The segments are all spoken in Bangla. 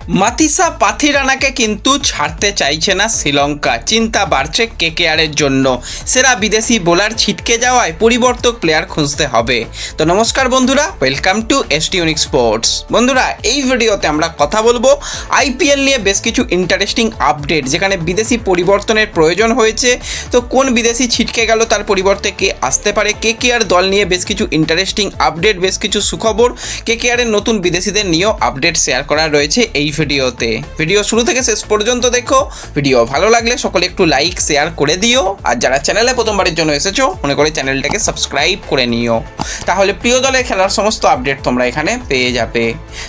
মাতিসা পাথিরানাকে কিন্তু ছাড়তে চাইছে না শ্রীলঙ্কা। চিন্তা বাড়ছে কেকেআরের জন্য। সেরা বিদেশি বোলার ছিটকে যাওয়ায় পরিবর্তক প্লেয়ার খুঁজতে হবে। তো নমস্কার বন্ধুরা, welcome to ST unique sports. বন্ধুরা, এই ভিডিওতে আমরা কথা বলবো আইপিএল নিয়ে বেশ কিছু ইন্টারেস্টিং আপডেট, যেখানে বিদেশি পরিবর্তনের প্রয়োজন হয়েছে। তো কোন বিদেশি ছিটকে গেল, তার পরিবর্তে কে আসতে পারে, কেকেআর দল নিয়ে বেশ কিছু ইন্টারেস্টিং আপডেট, বেশ কিছু সুখবর, কেকেআরের নতুন বিদেশিদের নিয়েও আপডেট শেয়ার করা রয়েছে এই ভিডিওতে। ভিডিও শুরু থেকে শেষ পর্যন্ত দেখো। ভিডিও ভালো লাগলে সকলে একটু লাইক শেয়ার করে দিও, আর যারা চ্যানেলে প্রথমবারের জন্য এসেছো মনে করে চ্যানেলটাকে সাবস্ক্রাইব করে নিও, তাহলে প্রিয় দলের খেলার সমস্ত আপডেট তোমরা এখানে পেয়ে যাবে।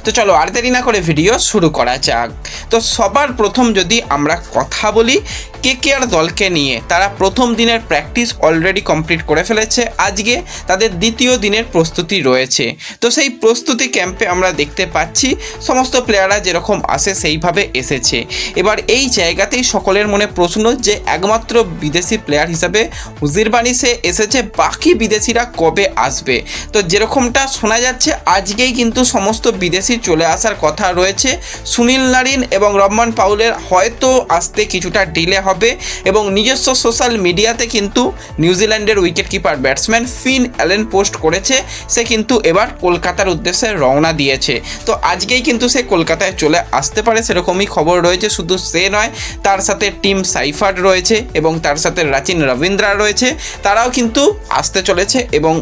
তো চলো আর দেরি না করে ভিডিও শুরু করা যাক। তো সবার প্রথম যদি আমরা কথা বলি কেকেআর দলকে নিয়ে, তারা প্রথম দিনের প্র্যাকটিস অলরেডি কমপ্লিট করে ফেলেছে। আজকে তাদের দ্বিতীয় দিনের প্রস্তুতি রয়েছে। তো সেই প্রস্তুতি ক্যাম্পে আমরা দেখতে পাচ্ছি সমস্ত প্লেয়াররা যেরকম আসে সেইভাবে এসেছে। এবার এই জায়গাতেই সকলের মনে প্রশ্ন যে একমাত্র বিদেশি প্লেয়ার হিসাবে হুজির বানি সে এসেছে, বাকি বিদেশিরা কবে আসবে? তো যেরকমটা শোনা যাচ্ছে আজকেই কিন্তু সমস্ত বিদেশি চলে আসার কথা রয়েছে। সুনীল নারিন এবং রহমান পাউলের হয়তো আসতে কিছুটা ডিলে হবে, এবং নিজস্ব সোশ্যাল মিডিয়াতে কিন্তু নিউজিল্যান্ডের wicket keeper batsman Finn Allen post করেছে সে কিন্তু এবার কলকাতার উদ্দেশ্যে রওনা দিয়েছে। তো আজকেই কিন্তু সে কলকাতায় চলে আসতে পারে, সেরকমই খবর রয়েছে। শুধু সে নয়, তার সাথে টিম সাইফার্ড রয়েছে এবং তার সাথে রাচিন রবীন্দ্রা রয়েছে, তারাও কিন্তু আসতে চলেছে। এবং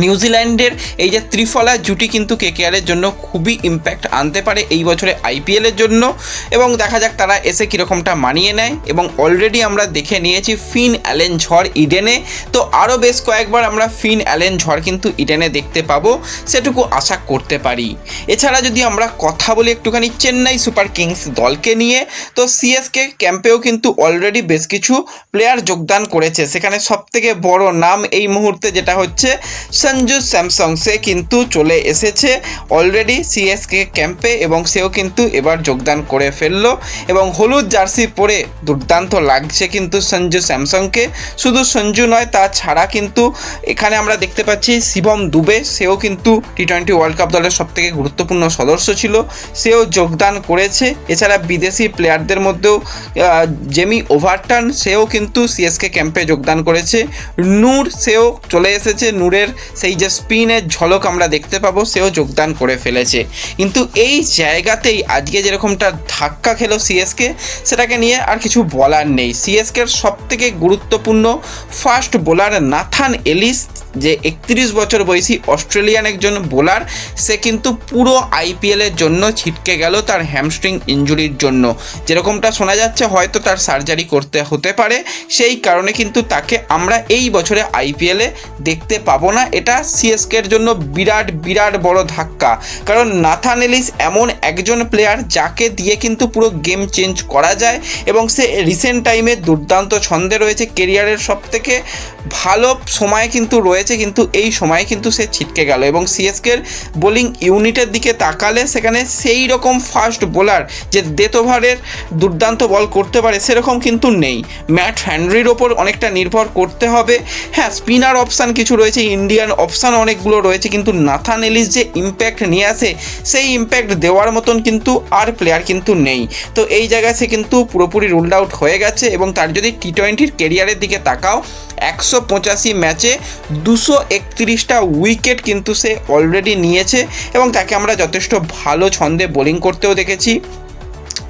নিউজিল্যান্ডের এই যে ত্রিফলা জুটি কিন্তু কেকেআরের জন্য খুবই ইম্প্যাক্ট আনতে পারে এই বছরে আইপিএলের জন্য, এবং দেখা যাক তারা এসে কীরকমটা মানিয়ে নেয়। এবং অলরেডি আমরা দেখে নিয়েছি ফিন অ্যালেন ঝড় ইডেনে, তো আরও বেশ কয়েকবার আমরা ফিন অ্যালেন ঝড় কিন্তু ইডেনে দেখতে পাবো, সেটুকু আশা করতে পারি। এছাড়া যদি আমরা কথা বলি একটুখানি চেন্নাই সুপার কিংস দলকে নিয়ে, তো সিএসকে ক্যাম্পেও কিন্তু অলরেডি বেশ কিছু প্লেয়ার যোগদান করেছে। সেখানে সবথেকে বড় নাম এই মুহূর্তে যেটা হচ্ছে সঞ্জু স্যামসং, সে কিন্তু চলে এসেছে অলরেডি সিএসকে ক্যাম্পে, এবং সেও কিন্তু এবার যোগদান করে ফেললো। এবং হলুদ জার্সি পরে দুর্দান্ত লাগছে কিন্তু সঞ্জু স্যামসংকে। শুধু সঞ্জু নয়, তাছাড়া কিন্তু এখানে আমরা দেখতে পাচ্ছি শিবম দুবে, সেও কিন্তু টি-20 ওয়ার্ল্ড কাপ দলের সবথেকে গুরুত্বপূর্ণ সদস্য ছিল, সেও যোগদান করেছে। এছাড়া বিদেশি প্লেয়ারদের মধ্যেও জেমি ওভারটন, সেও কিন্তু সিএসকে ক্যাম্পে যোগদান করেছে। নূর, সেও চলে এসেছে, নূরের সেই যে স্পিনের ঝলক আমরা দেখতে পাবো, সেও যোগদান করে ফেলেছে। কিন্তু এই জায়গাতেই আজকে যেরকমটা ধাক্কা খেলো সিএসকে, সেটাকে নিয়ে আর কিছু বলার নেই। সিএসকের সবথেকে গুরুত্বপূর্ণ ফাস্ট বোলার নাথান এলিস, যে 31 বছর বয়সী অস্ট্রেলিয়ান একজন বোলার, সে কিন্তু পুরো আইপিএলের জন্য ছিটকে গেল তার হ্যামস্ট্রিং ইনজুরির জন্য। যেরকমটা শোনা যাচ্ছে হয়তো তার সার্জারি করতে হতে পারে, সেই কারণে কিন্তু তাকে আমরা এই বছরে আইপিএলে দেখতে পাবো না। এটা সিএসকের জন্য বিরাট বিরাট বড় ধাক্কা, কারণ নাথান এলিস এমন একজন প্লেয়ার যাকে দিয়ে কিন্তু পুরো গেম চেঞ্জ করা যায়, এবং সে রিসেন্ট টাইমে দুর্দান্ত ছন্দে রয়েছে। কেরিয়ারের সবথেকে ভালো সময় কিন্তু রয়েছে, কিন্তু এই সময়ে কিন্তু সে ছিটকে গেল। এবং সিএসকের বোলিং ইউনিটের দিকে তাকালে সেখানে সেই রকম ফাস্ট বোলার যে ডেথ ওভারের দুর্দান্ত বল করতে পারে সেরকম কিন্তু নেই। ম্যাট হ্যানরির ওপর অনেকটা নির্ভর করতে হবে। হ্যাঁ, স্পিনার অপশান কিছু রয়েছে, ইন্ডিয়ান অপশান অনেকগুলো রয়েছে, কিন্তু নাথান এলিস যে ইম্প্যাক্ট নিয়ে আসে সেই ইম্প্যাক্ট দেওয়ার মতন কিন্তু আর প্লেয়ার কিন্তু নেই। তো এই জায়গায় সে কিন্তু পুরোপুরি রুলড আউট হয়ে গেছে। এবং তার যদি টি-20 কেরিয়ারের দিকে তাকাও, 185 ম্যাচে 231টা উইকেট কিন্তু সে অলরেডি নিয়েছে, এবং তাকে আমরা যথেষ্ট ভালো ছন্দে বোলিং করতেও দেখেছি।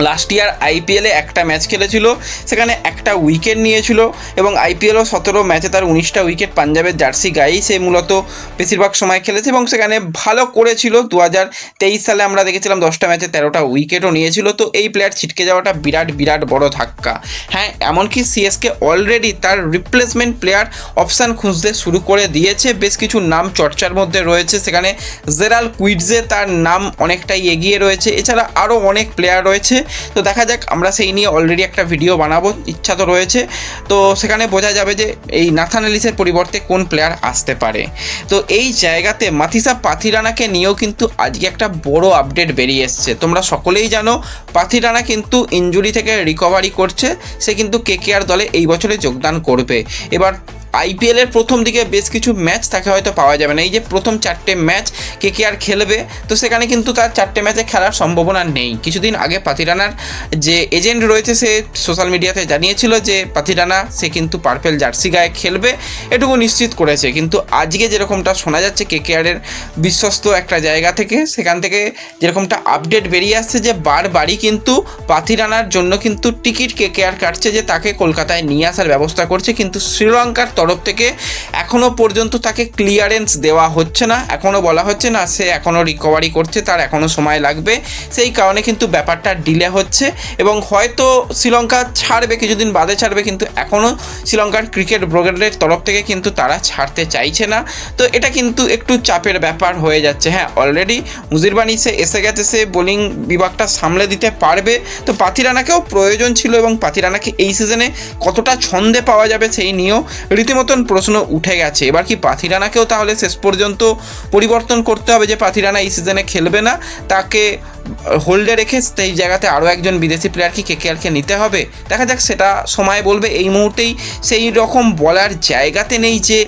লাস্ট ইয়ার আইপিএলে একটা ম্যাচ খেলেছিল, সেখানে একটা উইকেট নিয়েছিল, এবং আইপিএলও 17 ম্যাচে তার 19টা উইকেট পাঞ্জাবের জার্সি গায়েই সে মূলত বেশিরভাগ সময় খেলেছে, এবং সেখানে ভালো করেছিল। 2023 সালে আমরা দেখেছিলাম 10টা ম্যাচে 13টা উইকেটও নিয়েছিল। তো এই প্লেয়ার ছিটকে যাওয়াটা বিরাট বিরাট বড় ধাক্কা। হ্যাঁ, এমনকি সিএসকে অলরেডি তার রিপ্লেসমেন্ট প্লেয়ার অপশান খুঁজতে শুরু করে দিয়েছে। বেশ কিছু নাম চর্চার মধ্যে রয়েছে, সেখানে জেরাল কুইডজে তার নাম অনেকটাই এগিয়ে রয়েছে। এছাড়া আরও অনেক প্লেয়ার রয়েছে। তো দেখা যাক, আমরা সেই নিয়ে অলরেডি একটা ভিডিও বানাবো, ইচ্ছা তো রয়েছে। তো সেখানে বোঝা যাবে যে এই নাথান এলিসের পরিবর্তে কোন প্লেয়ার আসতে পারে। তো এই জায়গাতে মাতিসা পাথিরানাকে নিয়েও কিন্তু আজকে একটা বড় আপডেট বেরিয়ে এসছে। তোমরা সকলেই জানো পাথিরানা কিন্তু ইনজুরি থেকে রিকভারি করছে, সে কিন্তু কেকেআর দলে এই বছরে যোগদান করবে। এবার আইপিএলের প্রথম দিকে বেশ কিছু ম্যাচ তাকে হয়তো পাওয়া যাবে না। এই যে প্রথম 4টে ম্যাচ কেকেআর খেলবে, তো সেখানে কিন্তু তার 4টে ম্যাচে খেলার সম্ভাবনা নেই। কিছুদিন আগে পাতিরানার যে এজেন্ট রয়েছে সে সোশ্যাল মিডিয়াতে জানিয়েছিল যে পাতিরানা সে কিন্তু পার্পেল জার্সি গায়ে খেলবে, এটুকু নিশ্চিত করেছে। কিন্তু আজকে যেরকমটা শোনা যাচ্ছে কেকেআরের বিশ্বস্ত একটা জায়গা থেকে, সেখান থেকে যেরকমটা আপডেট বেরিয়ে আসছে যে বারবারই কিন্তু পাতিরানার জন্য কিন্তু টিকিট কেকেআর কাটছে, যে তাকে কলকাতায় নিয়ে আসার ব্যবস্থা করছে। কিন্তু শ্রীলঙ্কার তরফ থেকে এখনও পর্যন্ত তাকে ক্লিয়ারেন্স দেওয়া হচ্ছে না, এখনও বলা হচ্ছে না সে এখনও রিকভারি করছে, তার এখনও সময় লাগবে। সেই কারণে কিন্তু ব্যাপারটা ডিলে হচ্ছে এবং হয়তো শ্রীলঙ্কা ছাড়বে, কিছুদিন বাদে ছাড়বে, কিন্তু এখনও শ্রীলঙ্কার ক্রিকেট ব্রিগেডের তরফ থেকে কিন্তু তারা ছাড়তে চাইছে না। তো এটা কিন্তু একটু চাপের ব্যাপার হয়ে যাচ্ছে। হ্যাঁ, অলরেডি মুজিরবানি সে এসে গেছে, সে বোলিং বিভাগটা সামলে দিতে পারবে। তো পাতিরানাকেও প্রয়োজন ছিল এবং পাতিরানাকে এই সিজনে কতটা ছন্দে পাওয়া যাবে সেই নিয়েও রীতিমতন প্রশ্ন উঠে গেছে। এবার কি পাতিরানাকেও তাহলে শেষ পর্যন্ত পরিবর্তন করতে হবে, যে পাতিরানা এই সিজনে খেলবে না, তাকে হোল্ডে রেখে সেই জায়গাতে আরও একজন বিদেশি প্লেয়ার কি কেকেআরকে নিতে হবে? দেখা যাক, সেটা সময় বলবে। এই মুহূর্তেই সেই রকম বলার জায়গাতে নেই যে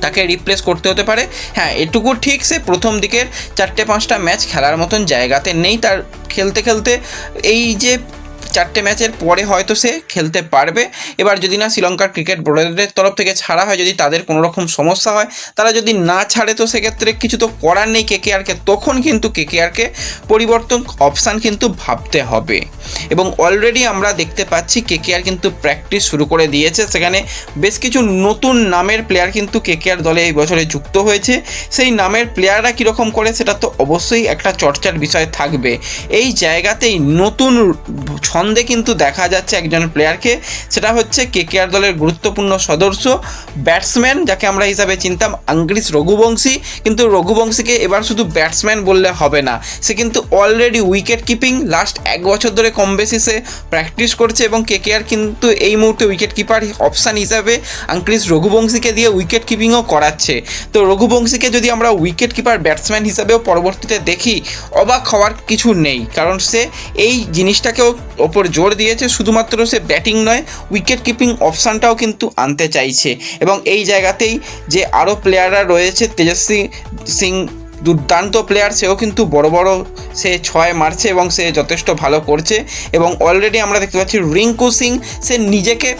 তাকে রিপ্লেস করতে হতে পারে। হ্যাঁ, এটুকু ঠিক, সে প্রথম দিকের 4-5টা ম্যাচ খেলার মতন জায়গাতে নেই, তার খেলতে খেলতে এই যে 4টে ম্যাচের পরে হয়তো সে খেলতে পারবে। এবার যদি না শ্রীলঙ্কার ক্রিকেট বোর্ডের তরফ থেকে ছাড়া হয়, যদি তাদের কোনো রকম সমস্যা হয়, তারা যদি না ছাড়ে, তো সেক্ষেত্রে কিছু তো করার নেই কেকেআরকে। তখন কিন্তু কেকেআরকে পরিবর্তন অপশান কিন্তু ভাবতে হবে। এবং অলরেডি আমরা দেখতে পাচ্ছি কেকেআর কিন্তু প্র্যাকটিস শুরু করে দিয়েছে, সেখানে বেশ কিছু নতুন নামের প্লেয়ার কিন্তু কেকেআর দলে এই বছরে যুক্ত হয়েছে। সেই নামের প্লেয়াররা কীরকম করে সেটা তো অবশ্যই একটা চর্চার বিষয় থাকবে। এই জায়গাতেই নতুন ছন্দে কিন্তু দেখা যাচ্ছে একজন প্লেয়ারকে, সেটা হচ্ছে কেকেআর দলের গুরুত্বপূর্ণ সদস্য ব্যাটসম্যান, যাকে আমরা হিসাবে চিনতাম আঙ্গ্রিস রঘুবংশী। কিন্তু রঘুবংশীকে এবার শুধু ব্যাটসম্যান বললে হবে না, সে কিন্তু অলরেডি উইকেট কিপিং লাস্ট 1 বছর ধরে কম বেশি সে প্র্যাকটিস করছে এবং কেকেআর কিন্তু এই মুহূর্তে উইকেট কিপার অপশান হিসাবে আঙ্গ্রিস রঘুবংশীকে দিয়ে উইকেট কিপিংও করাচ্ছে। তো রঘুবংশীকে যদি আমরা উইকেট কিপার ব্যাটসম্যান হিসাবেও পরবর্তীতে দেখি, অবাক হওয়ার কিছু নেই, কারণ সে এই জিনিসটাকেও ওপর জোর দিয়েছে। শুধুমাত্র সে ব্যাটিং নয়, উইকেট কিপিং অপশানটাও কিন্তু আনতে চাইছে। এবং এই জায়গাতেই যে আরও প্লেয়াররা রয়েছে, তেজস্বী সিং দুর্দান্ত প্লেয়ার, সেও কিন্তু বড় বড় সে 6 মারছে এবং সে যথেষ্ট ভালো করছে। এবং অলরেডি আমরা দেখতে পাচ্ছি রিঙ্কু সিং, সে নিজেকে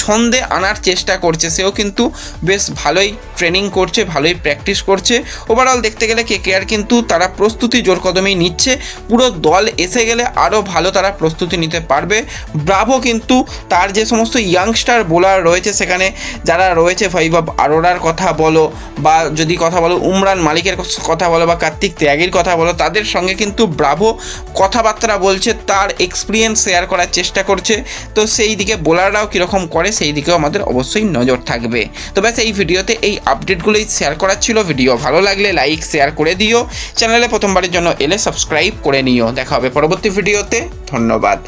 ছন্দে আনার চেষ্টা করছে, সেও কিন্তু বেশ ভালোই ট্রেনিং করছে, ভালোই প্র্যাকটিস করছে। ওভারঅল দেখতে গেলে কেকেআর কিন্তু তারা প্রস্তুতি জোর কদমেই নিচ্ছে, পুরো দল এসে গেলে আরও ভালো তারা প্রস্তুতি নিতে পারবে। ব্রাভো কিন্তু তার যে সমস্ত ইয়াংস্টার বোলার রয়েছে, সেখানে যারা রয়েছে বৈভব আরোরার কথা বলো, বা যদি কথা বলো উমরান মালিকের কথা বলো, বা কার্তিক ত্যাগীর কথা বলো, তাদের সঙ্গে কিন্তু ব্রাভো কথাবার্তা বলছে, তার এক্সপিরিয়েন্স শেয়ার করার চেষ্টা করছে। তো সেই দিকে বোলাররাও কীরকম করে সেই দিকেও আমাদের অবশ্যই নজর থাকবে। তো ব্যাস এই ভিডিওতে এই আপডেটগুলোই শেয়ার করার ছিল। ভিডিও ভালো লাগলে লাইক শেয়ার করে দিও, চ্যানেলে প্রথমবারের জন্য এলে সাবস্ক্রাইব করে নিও। দেখা হবে পরবর্তী ভিডিওতে, ধন্যবাদ।